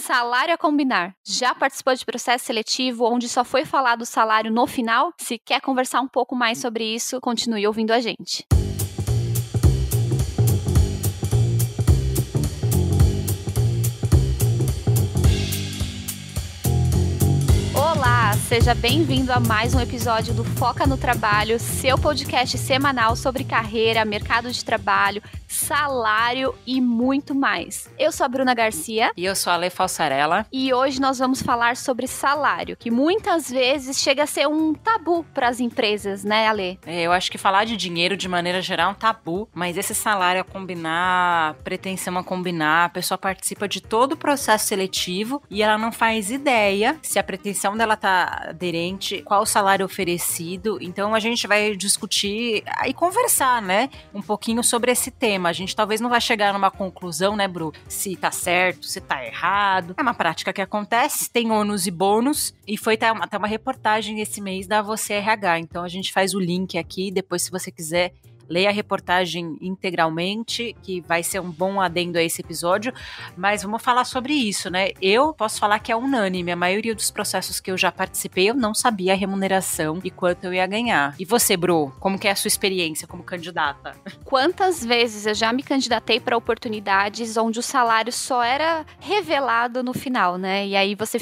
Salário a combinar. Já participou de processo seletivo onde só foi falado o salário no final? Se quer conversar um pouco mais sobre isso, continue ouvindo a gente. Olá, seja bem-vindo a mais um episódio do Foca no Trabalho, seu podcast semanal sobre carreira, mercado de trabalho, salário e muito mais. Eu sou a Bruna Garcia. E eu sou a Ale Falsarella. E hoje nós vamos falar sobre salário, que muitas vezes chega a ser um tabu para as empresas, né, Ale? Eu acho que falar de dinheiro, de maneira geral, é um tabu, mas esse salário a combinar, pretensão a combinar, a pessoa participa de todo o processo seletivo e ela não faz ideia se a pretensão dela tá aderente, qual o salário oferecido. Então a gente vai discutir e conversar, né, um pouquinho sobre esse tema. A gente talvez não vai chegar numa conclusão, né, Bru, se tá certo, se tá errado. É uma prática que acontece, tem ônus e bônus, e foi até uma reportagem esse mês da Você RH. Então a gente faz o link aqui, depois se você quiser leia a reportagem integralmente, que vai ser um bom adendo a esse episódio, mas vamos falar sobre isso, né? Eu posso falar que é unânime, a maioria dos processos que eu já participei, eu não sabia a remuneração e quanto eu ia ganhar. E você, Bru, como que é a sua experiência como candidata? Quantas vezes eu já me candidatei para oportunidades onde o salário só era revelado no final, né? E aí você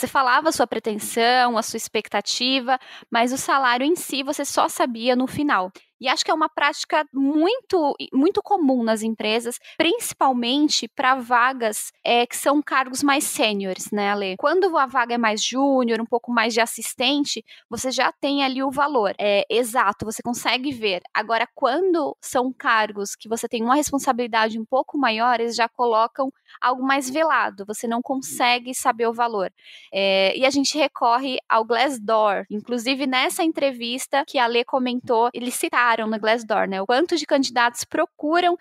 falava a sua pretensão, a sua expectativa, mas o salário em si você só sabia no final. E acho que é uma prática muito, muito comum nas empresas, principalmente para vagas que são cargos mais sêniores, né, Ale? Quando a vaga é mais júnior, um pouco mais de assistente, você já tem ali o valor. Exato, você consegue ver. Agora, quando são cargos que você tem uma responsabilidade um pouco maior, eles já colocam algo mais velado, você não consegue saber o valor. E a gente recorre ao Glassdoor. Inclusive, nessa entrevista que a Ale comentou, eles citaram no Glassdoor, né? O quanto de candidatos procuram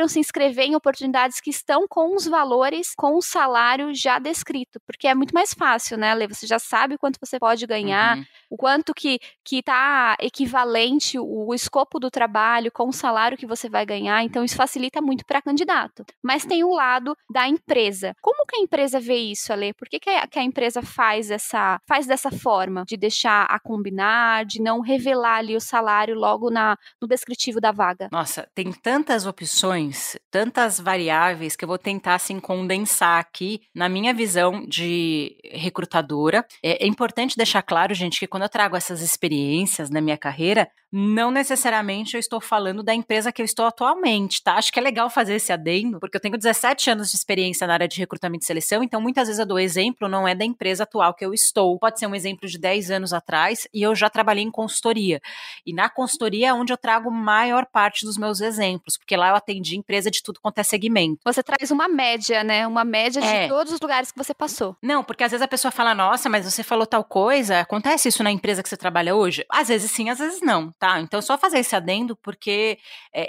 se inscrever em oportunidades que estão com os valores, com o salário já descrito, porque é muito mais fácil, né, Lê? Você já sabe quanto você pode ganhar, o quanto que tá equivalente o escopo do trabalho com o salário que você vai ganhar, então isso facilita muito para candidato. Mas tem o lado da empresa. Como que a empresa vê isso, Ale? Por que a empresa faz dessa forma, de deixar a combinar, de não revelar ali o salário logo no descritivo da vaga? Nossa, tem tantas opções, tantas variáveis que eu vou tentar assim condensar aqui na minha visão de recrutadora. É importante deixar claro, gente, que quando eu trago essas experiências na minha carreira, não necessariamente eu estou falando da empresa que eu estou atualmente, tá? Acho que é legal fazer esse adendo, porque eu tenho 17 anos de experiência na área de recrutamento e seleção, então muitas vezes eu dou exemplo, não é da empresa atual que eu estou. Pode ser um exemplo de 10 anos atrás e eu já trabalhei em consultoria. E na consultoria é onde eu trago maior parte dos meus exemplos, porque lá eu atendi empresa de tudo quanto é segmento. Você traz uma média, né? Uma média de todos os lugares que você passou. Não, porque às vezes a pessoa fala, nossa, mas você falou tal coisa, acontece isso na empresa que você trabalha hoje? Às vezes sim, às vezes não, tá? Então só fazer esse adendo, porque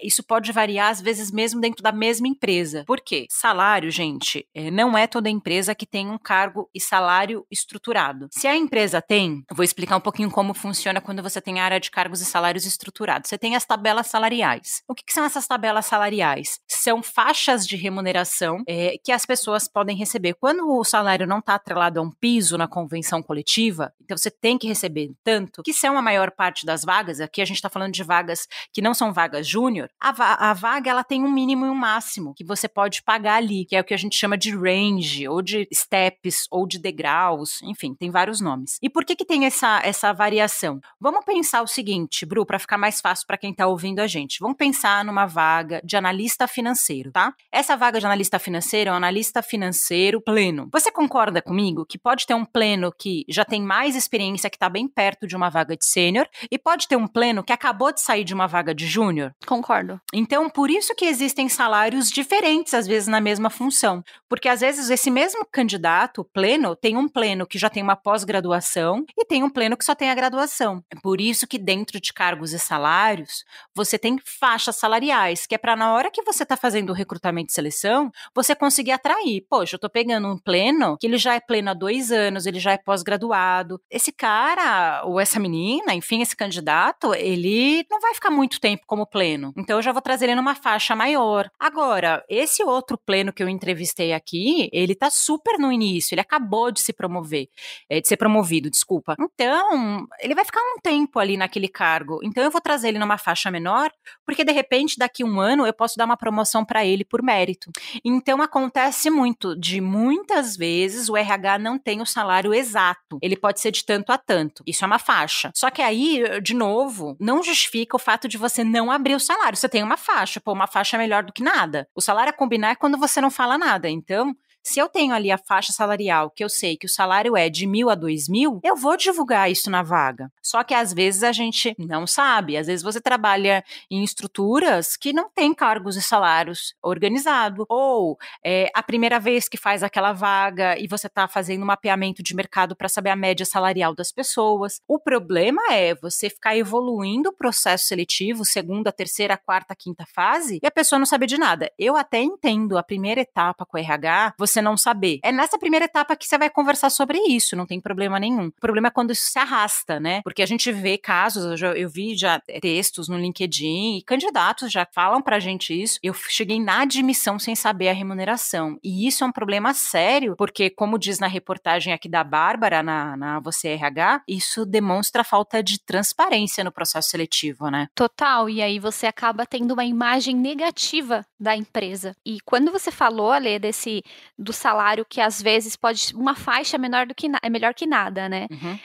isso pode variar às vezes mesmo dentro da mesma empresa. Por quê? Salário, gente, não é toda empresa que tem um cargo e salário estruturado. Se a empresa tem, eu vou explicar um pouquinho como funciona quando você tem a área de cargos e salários estruturados. Você tem as tabelas salariais. O que são essas tabelas salariais? São faixas de remuneração que as pessoas podem receber. Quando o salário não está atrelado a um piso na convenção coletiva, então você tem que receber tanto, que são a maior parte das vagas, aqui a gente está falando de vagas que não são vagas júnior, a vaga ela tem um mínimo e um máximo que você pode pagar ali, que é o que a gente chama de range, ou de steps, ou de degraus, enfim, tem vários nomes. E por que tem essa variação? Vamos pensar o seguinte, Bru, para ficar mais fácil para quem está ouvindo a gente. Vamos pensar numa vaga de analista financeiro, tá? Essa vaga de analista financeiro é um analista financeiro pleno. Você concorda comigo que pode ter um pleno que já tem mais experiência, que está bem perto de uma vaga de sênior, e pode ter um pleno que acabou de sair de uma vaga de júnior? Concordo. Então, por isso que existem salários diferentes, às vezes, na mesma função. Porque, às vezes, esse mesmo candidato pleno tem um pleno que já tem uma pós-graduação e tem um pleno que só tem a graduação. É por isso que dentro de cargos e salários, você tem faixas salariais, que é para na hora que você está fazendo o recrutamento e seleção, você conseguir atrair. Poxa, eu estou pegando um pleno, que ele já é pleno há 2 anos, ele já é pós-graduado. Esse cara, cara, ou essa menina, enfim, esse candidato, ele não vai ficar muito tempo como pleno. Então eu já vou trazer ele numa faixa maior. Agora, esse outro pleno que eu entrevistei aqui, ele tá super no início, ele acabou de se promover, de ser promovido, desculpa. Então, ele vai ficar um tempo ali naquele cargo. Então eu vou trazer ele numa faixa menor, porque de repente daqui um ano eu posso dar uma promoção para ele por mérito. Então acontece muito, de muitas vezes o RH não tem o salário exato. Ele pode ser de tanto a tanto. Isso é uma faixa. Só que aí, de novo, não justifica o fato de você não abrir o salário. Você tem uma faixa, pô, uma faixa é melhor do que nada. O salário a combinar é quando você não fala nada. Então, se eu tenho ali a faixa salarial, que eu sei que o salário é de 1.000 a 2.000, eu vou divulgar isso na vaga. Só que às vezes a gente não sabe. Às vezes você trabalha em estruturas que não tem cargos e salários organizados. Ou a primeira vez que faz aquela vaga e você está fazendo um mapeamento de mercado para saber a média salarial das pessoas. O problema é você ficar evoluindo o processo seletivo, segunda, terceira, quarta, quinta fase, e a pessoa não sabe de nada. Eu até entendo a primeira etapa com o RH, você não saber. É nessa primeira etapa que você vai conversar sobre isso, não tem problema nenhum. O problema é quando isso se arrasta, né? Porque a gente vê casos, eu vi já textos no LinkedIn e candidatos já falam pra gente isso. Eu cheguei na admissão sem saber a remuneração. E isso é um problema sério, porque como diz na reportagem aqui da Bárbara, na Você RH, isso demonstra a falta de transparência no processo seletivo, né? Total, e aí você acaba tendo uma imagem negativa da empresa. E quando você falou, Ale, do salário que às vezes pode uma faixa menor do que é melhor que nada, né? Uhum.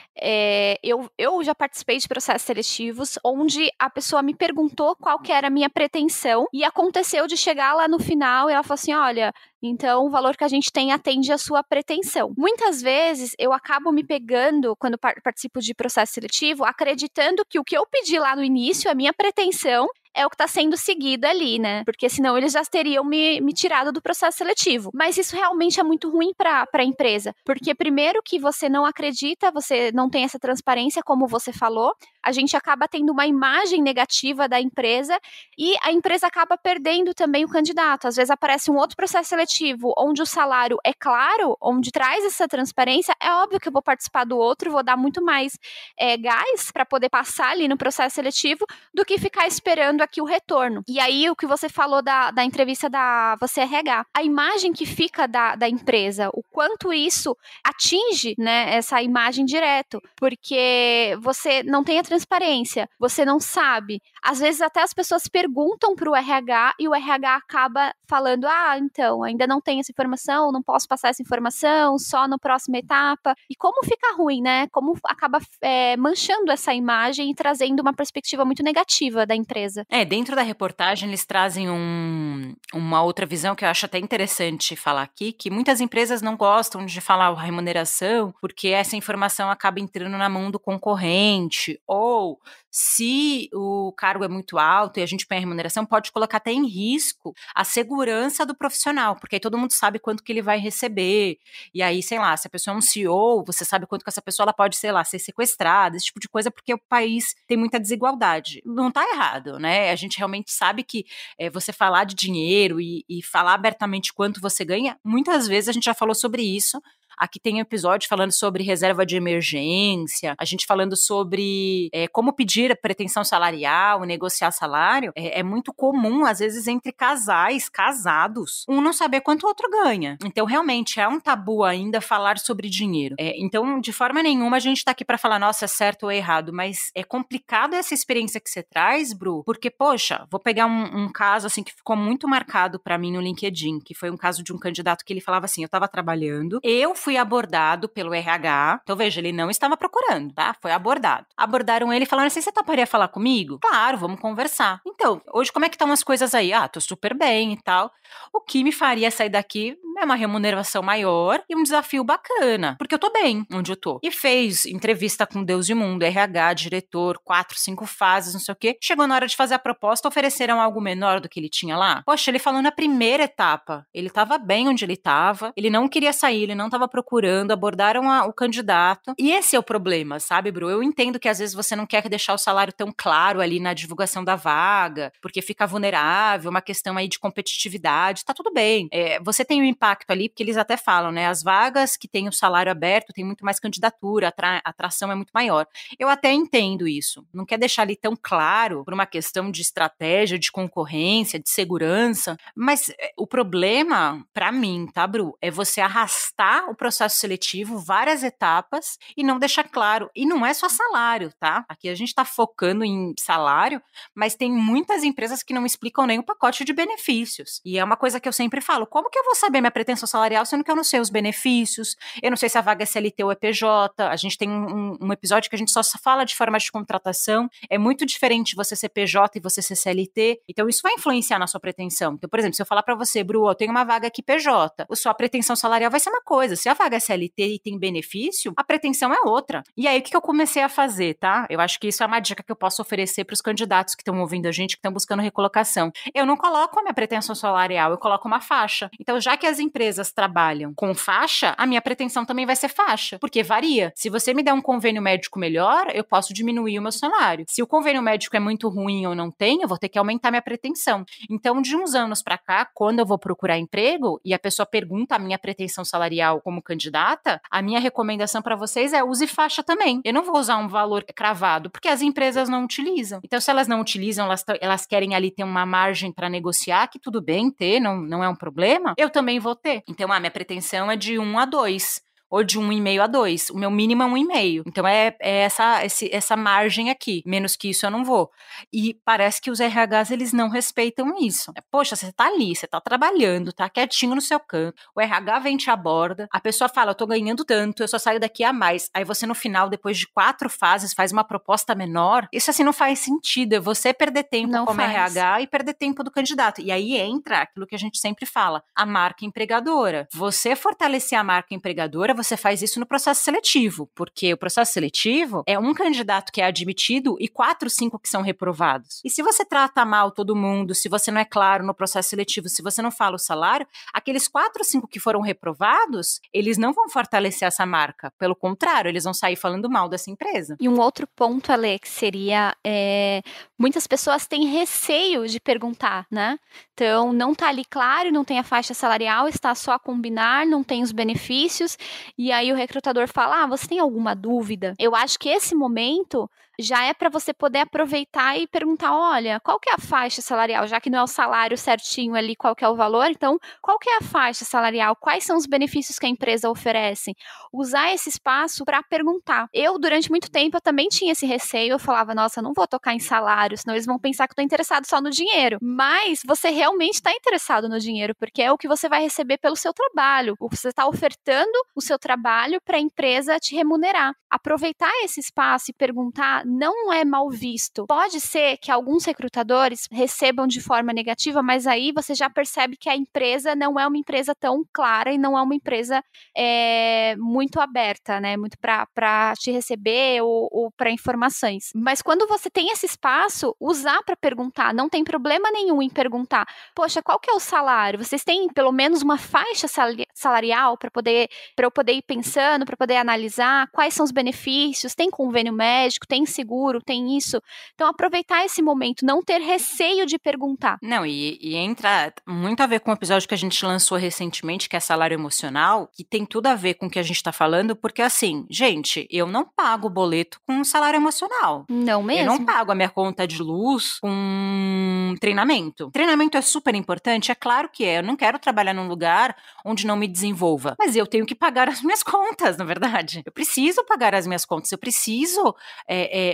Eu já participei de processos seletivos onde a pessoa me perguntou qual que era a minha pretensão e aconteceu de chegar lá no final e ela falou assim, olha, então o valor que a gente tem atende a sua pretensão. Muitas vezes eu acabo me pegando, quando participo de processo seletivo, acreditando que o que eu pedi lá no início, a minha pretensão, é o que está sendo seguido ali, né? Porque senão eles já teriam me tirado do processo seletivo. Mas isso realmente é muito ruim para a empresa. Porque primeiro que você não acredita, você não tem essa transparência, como você falou, a gente acaba tendo uma imagem negativa da empresa e a empresa acaba perdendo também o candidato. Às vezes aparece um outro processo seletivo onde o salário é claro, onde traz essa transparência, é óbvio que eu vou participar do outro, vou dar muito mais gás para poder passar ali no processo seletivo do que ficar esperando aqui o retorno. E aí, o que você falou da entrevista da Você RH, a imagem que fica da empresa, o quanto isso atinge, né, essa imagem direto, porque você não tem a transparência, você não sabe. Às vezes, até as pessoas perguntam para o RH e o RH acaba falando, então, ainda não tenho essa informação, não posso passar essa informação, só na próxima etapa. E como fica ruim, né? Como acaba manchando essa imagem e trazendo uma perspectiva muito negativa da empresa. Dentro da reportagem eles trazem uma outra visão que eu acho até interessante falar aqui, que muitas empresas não gostam de falar a remuneração, porque essa informação acaba entrando na mão do concorrente, ou se o cargo é muito alto e a gente põe a remuneração, pode colocar até em risco a segurança do profissional, porque aí todo mundo sabe quanto que ele vai receber, e aí, sei lá, se a pessoa é um CEO, você sabe quanto que essa pessoa ela pode, sei lá, ser sequestrada, esse tipo de coisa, porque o país tem muita desigualdade. Não tá errado, né? A gente realmente sabe que você falar de dinheiro e falar abertamente quanto você ganha, muitas vezes a gente já falou sobre isso. Aqui tem um episódio falando sobre reserva de emergência, a gente falando sobre como pedir a pretensão salarial, negociar salário. É muito comum, às vezes, entre casais casados, um não saber quanto o outro ganha. Então, realmente, é um tabu ainda falar sobre dinheiro. Então, de forma nenhuma, a gente tá aqui para falar, nossa, é certo ou errado, mas é complicado essa experiência que você traz, Bru, porque, poxa, vou pegar um caso, assim, que ficou muito marcado para mim no LinkedIn, que foi um caso de um candidato que ele falava assim, eu tava trabalhando, eu fui abordado pelo RH, então veja, ele não estava procurando, tá? Foi abordado. Abordaram ele e falaram assim, você toparia falar comigo? Claro, vamos conversar. Então, hoje como é que estão as coisas aí? Tô super bem e tal. O que me faria sair daqui é uma remuneração maior e um desafio bacana, porque eu tô bem onde eu tô. E fez entrevista com Deus e Mundo, RH, diretor, 4, 5 fases, não sei o quê. Chegou na hora de fazer a proposta, ofereceram algo menor do que ele tinha lá. Poxa, ele falou na primeira etapa, ele tava bem onde ele tava, ele não queria sair, ele não tava procurando, abordaram o candidato. E esse é o problema, sabe, Bru? Eu entendo que às vezes você não quer deixar o salário tão claro ali na divulgação da vaga, porque fica vulnerável, uma questão aí de competitividade, tá tudo bem. Você tem um impacto impacto ali, porque eles até falam, né, as vagas que têm o salário aberto tem muito mais candidatura, a atração é muito maior. Eu até entendo isso, não quer deixar ali tão claro por uma questão de estratégia, de concorrência, de segurança, mas o problema, para mim, tá, Bru, é você arrastar o processo seletivo, várias etapas, e não deixar claro. E não é só salário, tá? Aqui a gente tá focando em salário, mas tem muitas empresas que não explicam nem o pacote de benefícios. E é uma coisa que eu sempre falo, como que eu vou saber minha pretensão salarial sendo que eu não sei os benefícios, eu não sei se a vaga é CLT ou é PJ, a gente tem um episódio que a gente só fala de forma de contratação, é muito diferente você ser PJ e você ser CLT, então isso vai influenciar na sua pretensão. Então, por exemplo, se eu falar pra você, Bru, eu tenho uma vaga aqui PJ, a sua pretensão salarial vai ser uma coisa, se a vaga é CLT e tem benefício, a pretensão é outra. E aí, o que eu comecei a fazer, tá? Eu acho que isso é uma dica que eu posso oferecer pros candidatos que estão ouvindo a gente, que estão buscando recolocação. Eu não coloco a minha pretensão salarial, eu coloco uma faixa. Então, já que as empresas trabalham com faixa, a minha pretensão também vai ser faixa, porque varia. Se você me der um convênio médico melhor, eu posso diminuir o meu salário. Se o convênio médico é muito ruim ou não tem, eu vou ter que aumentar minha pretensão. Então, de uns anos para cá, quando eu vou procurar emprego e a pessoa pergunta a minha pretensão salarial como candidata, a minha recomendação para vocês é use faixa também. Eu não vou usar um valor cravado, porque as empresas não utilizam. Então, se elas não utilizam, elas querem ali ter uma margem para negociar, que tudo bem ter, não é um problema, eu também vou ter. Então, minha pretensão é de 1 a 2. Ou de 1,5 a 2. O meu mínimo é 1,5. Então, é essa margem aqui. Menos que isso eu não vou. E parece que os RHs, eles não respeitam isso. Poxa, você tá ali, você tá trabalhando, tá quietinho no seu canto. O RH vem te aborda. A pessoa fala, eu tô ganhando tanto, eu só saio daqui a mais. Aí você, no final, depois de 4 fases, faz uma proposta menor. Isso, assim, não faz sentido. É você perder tempo Não como faz. RH e perder tempo do candidato. E aí entra aquilo que a gente sempre fala, a marca empregadora. Você fortalecer a marca empregadora, você faz isso no processo seletivo, porque o processo seletivo é um candidato que é admitido e 4, 5 que são reprovados. E se você trata mal todo mundo, se você não é claro no processo seletivo, se você não fala o salário, aqueles 4, 5 que foram reprovados, eles não vão fortalecer essa marca. Pelo contrário, eles vão sair falando mal dessa empresa. E um outro ponto, Ale, que seria, muitas pessoas têm receio de perguntar, né? Então, não tá ali claro, não tem a faixa salarial, está só a combinar, não tem os benefícios, e aí o recrutador fala, você tem alguma dúvida? Eu acho que esse momento já é para você poder aproveitar e perguntar, olha, qual que é a faixa salarial? Já que não é o salário certinho ali, qual que é o valor, então, qual que é a faixa salarial? Quais são os benefícios que a empresa oferece? Usar esse espaço para perguntar. Eu, durante muito tempo, eu também tinha esse receio, eu falava, nossa, eu não vou tocar em salário, senão eles vão pensar que eu tô interessado só no dinheiro. Mas você realmente está interessado no dinheiro, porque é o que você vai receber pelo seu trabalho. Você está ofertando o seu trabalho para a empresa te remunerar. Aproveitar esse espaço e perguntar não é mal visto. Pode ser que alguns recrutadores recebam de forma negativa, mas aí você já percebe que a empresa não é uma empresa tão clara e não é uma empresa muito aberta, né? Muito para te receber ou para informações. Mas quando você tem esse espaço, usar para perguntar, não tem problema nenhum em perguntar. Poxa, qual que é o salário? Vocês têm pelo menos uma faixa salarial para eu poder ir pensando, para poder analisar quais são os benefícios? Tem convênio médico, tem seguro, tem isso. Então, aproveitar esse momento, não ter receio de perguntar. Não, e entra muito a ver com o episódio que a gente lançou recentemente, que é salário emocional, que tem tudo a ver com o que a gente tá falando, porque assim, gente, eu não pago o boleto com salário emocional. Não mesmo? Eu não pago a minha conta de luz com treinamento. Treinamento é super importante, é claro que é. Eu não quero trabalhar num lugar onde não me desenvolva, mas eu tenho que pagar as minhas contas, na verdade. Eu preciso pagar as minhas contas, eu preciso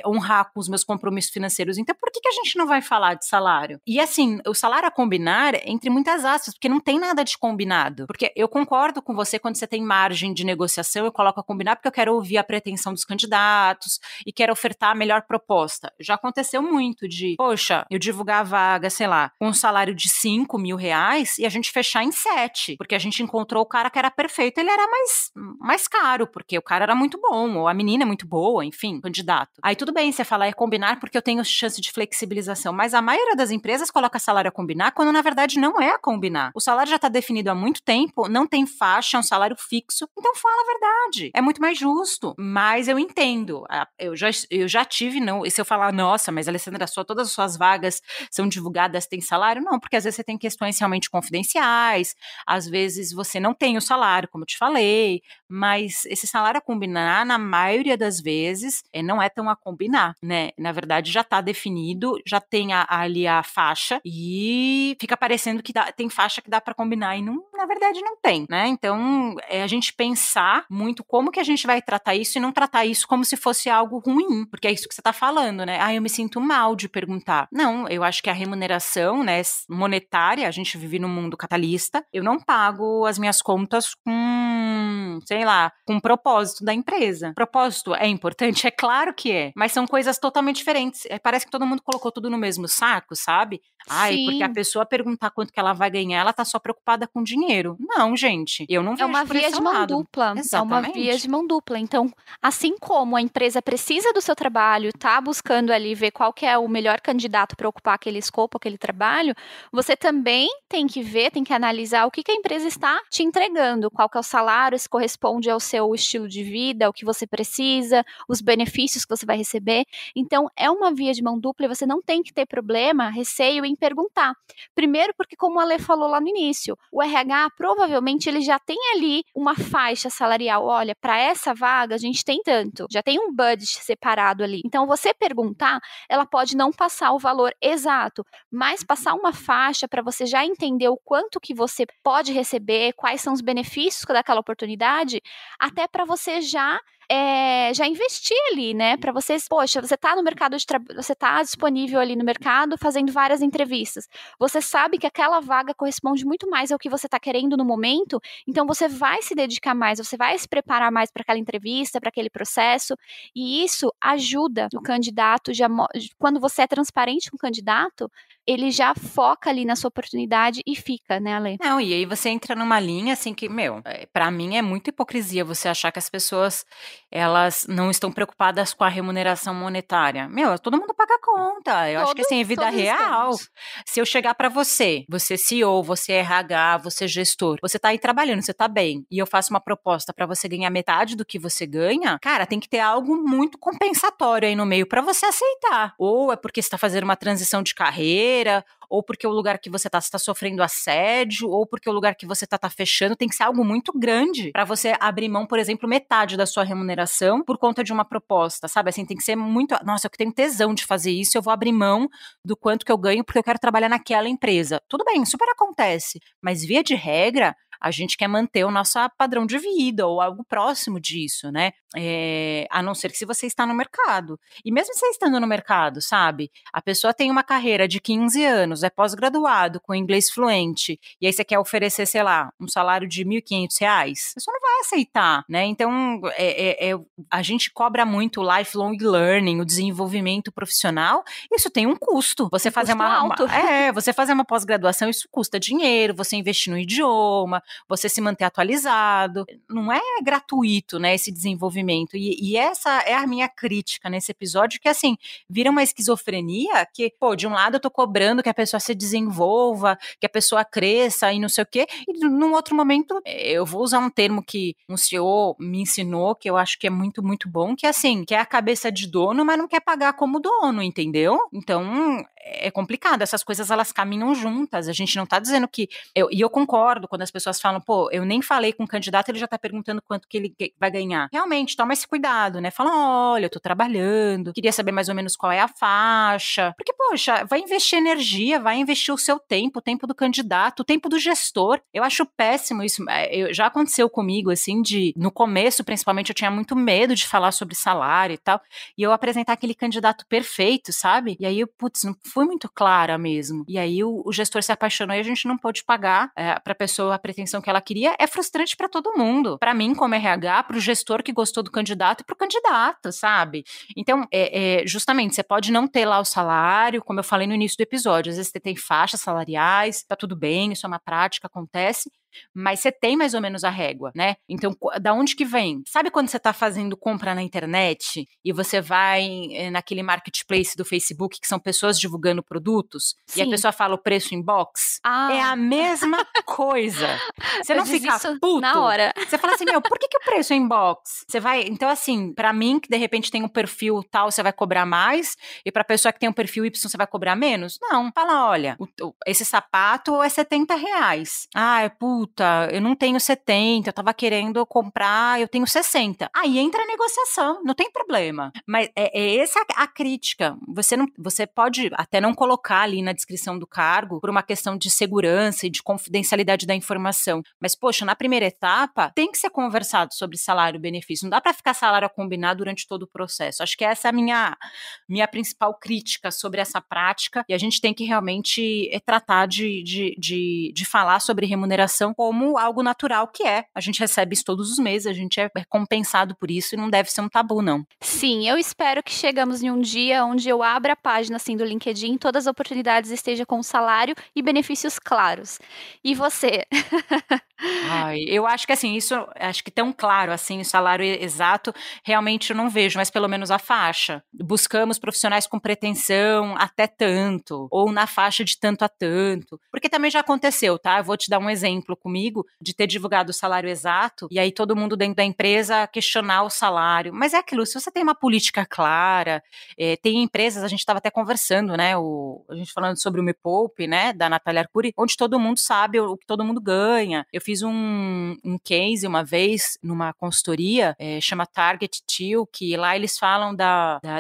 honrar com os meus compromissos financeiros. Então, por que a gente não vai falar de salário? E assim, o salário a combinar, entre muitas aspas, porque não tem nada de combinado. Porque eu concordo com você, quando você tem margem de negociação, eu coloco a combinar porque eu quero ouvir a pretensão dos candidatos e quero ofertar a melhor proposta. Já aconteceu muito de, poxa, eu divulgar a vaga, sei lá, com um salário de R$5.000 e a gente fechar em 7, porque a gente encontrou o cara que era perfeito, ele era mais caro, porque o cara era muito bom, ou a menina é muito boa, enfim, candidato. Aí tudo bem, você fala, é combinar porque eu tenho chance de flexibilização, mas a maioria das empresas coloca salário a combinar, quando na verdade não é a combinar. O salário já está definido há muito tempo, não tem faixa, é um salário fixo, então fala a verdade. É muito mais justo. Mas eu entendo. Eu já tive, não. E se eu falar, nossa, mas Alessandra, todas as suas vagas são divulgadas, tem salário? Não, porque às vezes você tem questões realmente confidenciais, às vezes você não tem o salário, como eu te falei, mas esse salário a combinar, na maioria das vezes, não é tão a combinar, né? Na verdade, já está definido, já tem ali a faixa e fica parecendo que tem faixa que dá para combinar e não, na verdade não tem, né? Então, a gente pensar muito como que a gente vai tratar isso e não tratar isso como se fosse algo ruim, porque é isso que você está falando, né? Eu me sinto mal de perguntar. Não, eu acho que a remuneração, né, monetária, a gente vive num mundo capitalista, eu não pago as minhas contas com, sei lá, com propósito da empresa. Propósito é importante? É claro que é, mas são coisas totalmente diferentes. Parece que todo mundo colocou tudo no mesmo saco, sabe? Porque a pessoa perguntar quanto que ela vai ganhar, ela tá só preocupada com dinheiro. Não, gente, eu não vejo por esse lado. É uma via de mão dupla. Exatamente. É uma via de mão dupla. Então, assim como a empresa precisa do seu trabalho, tá buscando ali ver qual que é o melhor candidato para ocupar aquele escopo, aquele trabalho, você também tem que ver, tem que analisar o que a empresa está te entregando, qual que é o salário, se corresponde ao seu estilo de vida, o que você precisa, os benefícios que você vai receber. Então, é uma via de mão dupla e você não tem que ter problema, receio em perguntar. Primeiro, porque como a Lê falou lá no início, o RH provavelmente ele já tem ali uma faixa salarial. Olha, para essa vaga a gente tem tanto, já tem um budget separado ali. Então, você perguntar, ela pode não passar o valor exato, mas passar uma faixa para você já entender o quanto que você pode receber, quais são os benefícios daquela oportunidade, até para você já investir ali, né? Para vocês, poxa, você tá no mercado de trabalho, você tá disponível ali no mercado fazendo várias entrevistas. Você sabe que aquela vaga corresponde muito mais ao que você tá querendo no momento, então você vai se dedicar mais, você vai se preparar mais para aquela entrevista, para aquele processo, e isso ajuda o candidato, quando você é transparente com o candidato, ele já foca ali na sua oportunidade e fica, né, Ale? Não, e aí você entra numa linha assim que, pra mim é muita hipocrisia você achar que as pessoas, elas não estão preocupadas com a remuneração monetária. Todo mundo paga conta. Eu acho que assim, em vida real, se eu chegar pra você CEO, você RH, você gestor, você tá aí trabalhando, você tá bem, e eu faço uma proposta pra você ganhar metade do que você ganha, cara, tem que ter algo muito compensatório aí no meio pra você aceitar. Ou é porque você tá fazendo uma transição de carreira, ou porque o lugar que você tá sofrendo assédio, ou porque o lugar que você tá fechando, tem que ser algo muito grande para você abrir mão, por exemplo, metade da sua remuneração por conta de uma proposta, sabe? Assim, tem que ser muito, nossa, eu tenho tesão de fazer isso, eu vou abrir mão do quanto que eu ganho porque eu quero trabalhar naquela empresa. Tudo bem, super acontece, mas via de regra, a gente quer manter o nosso padrão de vida ou algo próximo disso, né? A não ser que se você está no mercado. E mesmo você estando no mercado, sabe? A pessoa tem uma carreira de 15 anos, é pós-graduado, com inglês fluente, e aí você quer oferecer, sei lá, um salário de R$1.500, você só não vai aceitar, né? Então, a gente cobra muito o lifelong learning, o desenvolvimento profissional, isso tem um custo. Você fazer você fazer uma pós-graduação, isso custa dinheiro, você investir no idioma, você se manter atualizado, não é gratuito, né, esse desenvolvimento, e essa é a minha crítica nesse episódio, que assim, vira uma esquizofrenia, que, de um lado eu tô cobrando que a pessoa se desenvolva, que a pessoa cresça e não sei o quê, e num outro momento, eu vou usar um termo que um CEO me ensinou, que eu acho que é muito, muito bom, que é assim, quer a cabeça de dono, mas não quer pagar como dono, entendeu? Então, é complicado, essas coisas elas caminham juntas, a gente não tá dizendo que, e eu concordo quando as pessoas falam, eu nem falei com o candidato, ele já tá perguntando quanto que ele vai ganhar. Realmente, toma esse cuidado, né? Fala, olha, eu tô trabalhando, queria saber mais ou menos qual é a faixa, porque, poxa, vai investir energia, vai investir o seu tempo, o tempo do candidato, o tempo do gestor. Eu acho péssimo isso, já aconteceu comigo, assim, no começo, principalmente, eu tinha muito medo de falar sobre salário e tal, e eu apresentar aquele candidato perfeito, sabe? E aí eu, não fui muito clara mesmo. E aí o gestor se apaixonou e a gente não pôde pagar pra pessoa a pretensão que ela queria. É frustrante pra todo mundo. Pra mim, como RH, pro gestor que gostou do candidato e pro candidato, sabe? Então, justamente, você pode não ter lá o salário, como eu falei no início do episódio, às vezes você tem faixas salariais, tá tudo bem, isso é uma prática, acontece, mas você tem mais ou menos a régua, né? Então, da onde que vem? Sabe quando você tá fazendo compra na internet e você vai naquele marketplace do Facebook, que são pessoas divulgando produtos, Sim. e a pessoa fala o preço em box? É a mesma coisa. Você não fica puto? Na hora. Você fala assim, por que o preço é em box? Você vai, então assim, pra mim, que de repente tem um perfil tal, você vai cobrar mais, e pra pessoa que tem um perfil Y, você vai cobrar menos? Não. Fala, olha, esse sapato é R$70. Puta, eu não tenho 70, eu tava querendo comprar, eu tenho 60. Aí entra a negociação, não tem problema. Mas é essa a crítica. Você pode até não colocar ali na descrição do cargo por uma questão de segurança e de confidencialidade da informação. Mas, poxa, na primeira etapa, tem que ser conversado sobre salário e benefício. Não dá para ficar salário a combinar durante todo o processo. Acho que essa é a minha principal crítica sobre essa prática, e a gente tem que realmente tratar de falar sobre remuneração como algo natural que é. A gente recebe isso todos os meses, a gente é compensado por isso e não deve ser um tabu, não. Sim, eu espero que chegamos em um dia onde eu abra a página assim do LinkedIn, todas as oportunidades estejam com salário e benefícios claros. E você? Eu acho que assim, acho que tão claro assim, o salário exato, realmente eu não vejo, mas pelo menos a faixa. Buscamos profissionais com pretensão até tanto, ou na faixa de tanto a tanto, porque também já aconteceu, tá? Eu vou te dar um exemplo comigo, de ter divulgado o salário exato, e aí todo mundo dentro da empresa questionar o salário, mas é aquilo, se você tem uma política clara, tem empresas, a gente estava até conversando, né, a gente falando sobre o Me Poupe, né, da Natália Arcuri, onde todo mundo sabe o que todo mundo ganha. Eu fiz um case uma vez numa consultoria, chama Target Till, que lá eles falam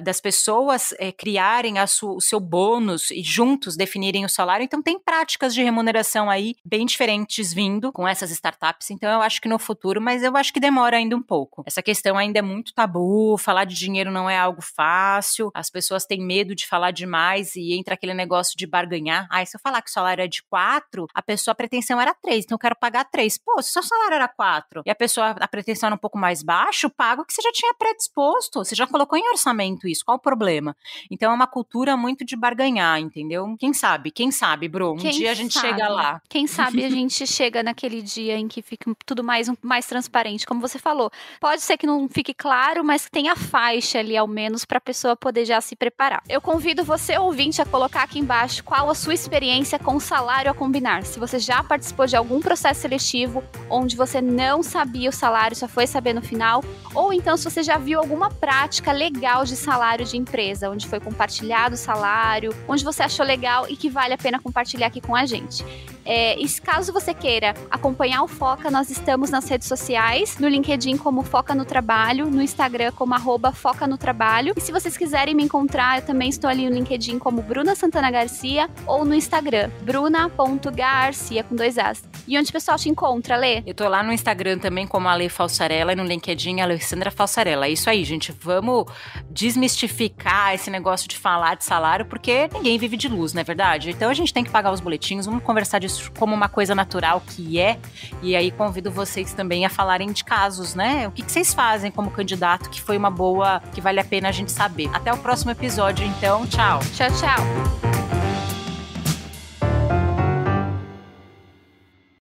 das pessoas criarem o seu bônus e juntos definirem o salário. Então tem práticas de remuneração aí bem diferentes vindo com essas startups. Então eu acho que no futuro, mas eu acho que demora ainda um pouco. Essa questão ainda é muito tabu, falar de dinheiro não é algo fácil, as pessoas têm medo de falar demais e entra aquele negócio de barganhar. Se eu falar que o salário é de 4, a pretensão era 3, então eu quero pagar 3. Pô, se o seu salário era 4 e a pretensão era um pouco mais baixo, paga o que você já tinha predisposto, você já colocou em orçamento isso, qual o problema? Então é uma cultura muito de barganhar, entendeu? Quem sabe, Bru, um dia a gente chega lá. Quem sabe a gente chega naquele dia em que fica tudo mais transparente, como você falou. Pode ser que não fique claro, mas que tenha faixa ali ao menos para a pessoa poder já se preparar. Eu convido você, ouvinte, a colocar aqui embaixo qual a sua experiência com o salário a combinar. Se você já participou de algum processo seletivo onde você não sabia o salário, só foi saber no final, ou então se você já viu alguma prática legal de salário de empresa, onde foi compartilhado o salário, onde você achou legal e que vale a pena compartilhar aqui com a gente. E caso você queira acompanhar o Foca, nós estamos nas redes sociais, no LinkedIn como Foca no Trabalho, no Instagram como @Foca no Trabalho. E se vocês quiserem me encontrar, eu também estou ali no LinkedIn como Bruna Santana Garcia ou no Instagram, bruna.garcia com 2 As. E onde o pessoal te encontra, Lê? Eu tô lá no Instagram também como Ale Falsarella e no LinkedIn Alessandra Falsarella. É isso aí, gente. Vamos desmistificar esse negócio de falar de salário, porque ninguém vive de luz, não é verdade? Então a gente tem que pagar os boletins, vamos conversar disso como uma coisa natural que é, e aí convido vocês também a falarem de casos, né? O que vocês fazem como candidato que foi uma boa, que vale a pena a gente saber. Até o próximo episódio, então. Tchau. Tchau, tchau.